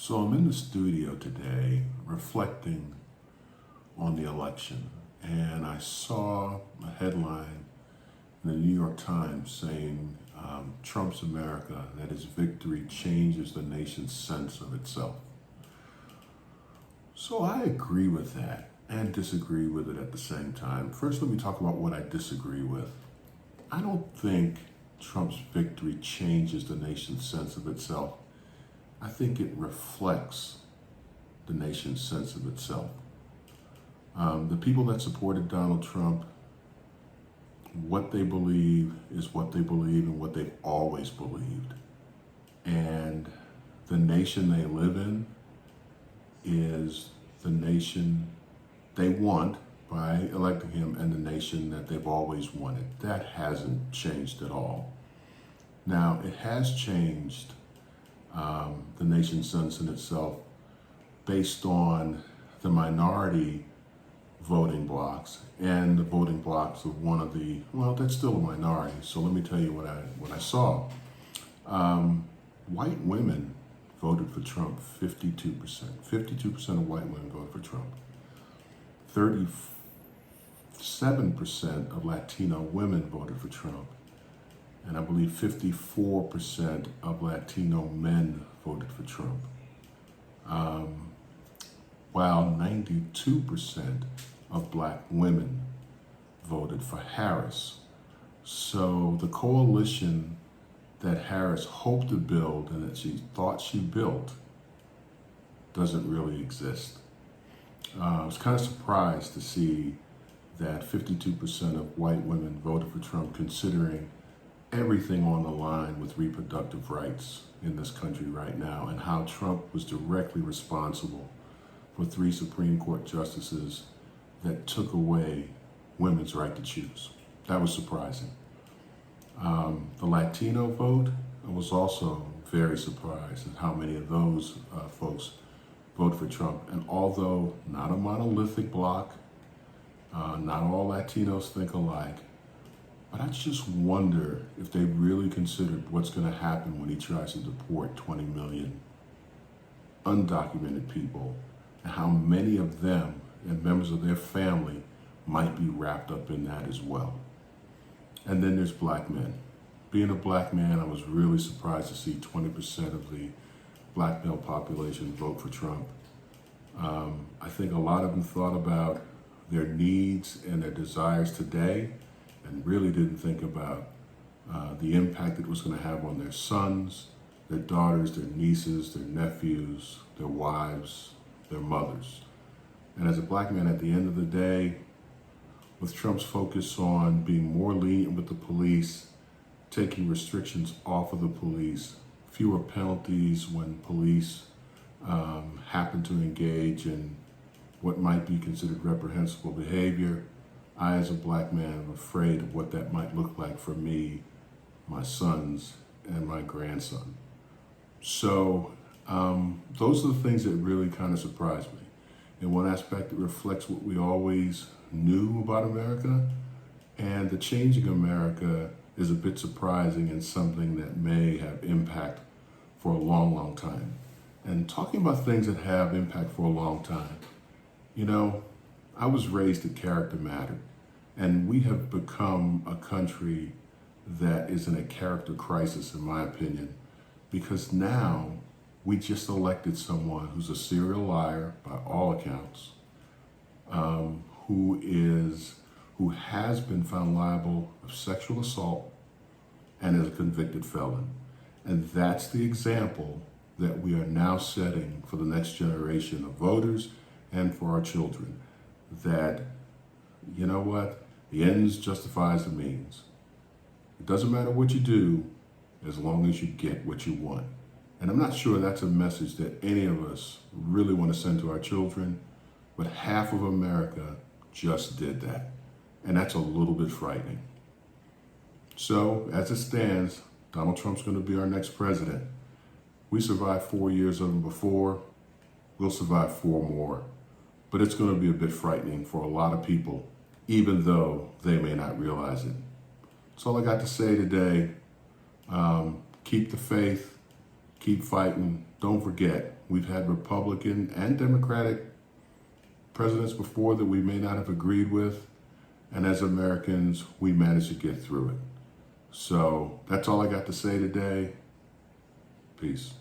So I'm in the studio today reflecting on the election, and I saw a headline in the New York Times saying Trump's America, that his victory changes the nation's sense of itself. So I agree with that and disagree with it at the same time. First, let me talk about what I disagree with. I don't think Trump's victory changes the nation's sense of itself. I think it reflects the nation's sense of itself. The people that supported Donald Trump, what they believe is what they believe and what they've always believed. And the nation they live in is the nation they want by electing him, and the nation that they've always wanted. That hasn't changed at all. Now, it has changed the nation's sense in itself based on the minority voting blocks and the voting blocks of one of the, well, that's still a minority. So let me tell you what I saw. White women voted for Trump, 52%. 52% of white women voted for Trump. 37% of Latino women voted for Trump. And I believe 54% of Latino men voted for Trump. While 92% of black women voted for Harris. So the coalition that Harris hoped to build and that she thought she built doesn't really exist. I was kind of surprised to see that 52% of white women voted for Trump, considering everything on the line with reproductive rights in this country right now, and how Trump was directly responsible for 3 Supreme Court justices that took away women's right to choose. That was surprising. The Latino vote, I was also very surprised at how many of those folks voted for Trump. And although not a monolithic bloc, not all Latinos think alike, but I just wonder if they really considered what's going to happen when he tries to deport 20 million undocumented people, and how many of them and members of their family might be wrapped up in that as well. And then there's black men. Being a black man, I was really surprised to see 20% of the black male population vote for Trump. I think a lot of them thought about their needs and their desires today, and really didn't think about the impact it was going to have on their sons, their daughters, their nieces, their nephews, their wives, their mothers. And as a black man, at the end of the day, with Trump's focus on being more lenient with the police, taking restrictions off of the police, fewer penalties when police happen to engage in what might be considered reprehensible behavior, I, as a black man, am afraid of what that might look like for me, my sons, and my grandson. So those are the things that really kind of surprised me. In one aspect, it reflects what we always knew about America, and the changing America is a bit surprising and something that may have impact for a long, long time. And talking about things that have impact for a long time, you know, I was raised that character mattered, and we have become a country that is in a character crisis, in my opinion, because now we just elected someone who's a serial liar by all accounts, who has been found liable of sexual assault and is a convicted felon. And that's the example that we are now setting for the next generation of voters and for our children. That, you know what, the ends justifies the means. It doesn't matter what you do as long as you get what you want. And I'm not sure that's a message that any of us really want to send to our children, but half of America just did that. And that's a little bit frightening. So, as it stands, Donald Trump's going to be our next president. We survived 4 years of him before. We'll survive 4 more. But it's going to be a bit frightening for a lot of people, even though they may not realize it. That's all I got to say today. Keep the faith, keep fighting, don't forget, we've had Republican and Democratic presidents before that we may not have agreed with. And as Americans, we managed to get through it. So that's all I got to say today. Peace.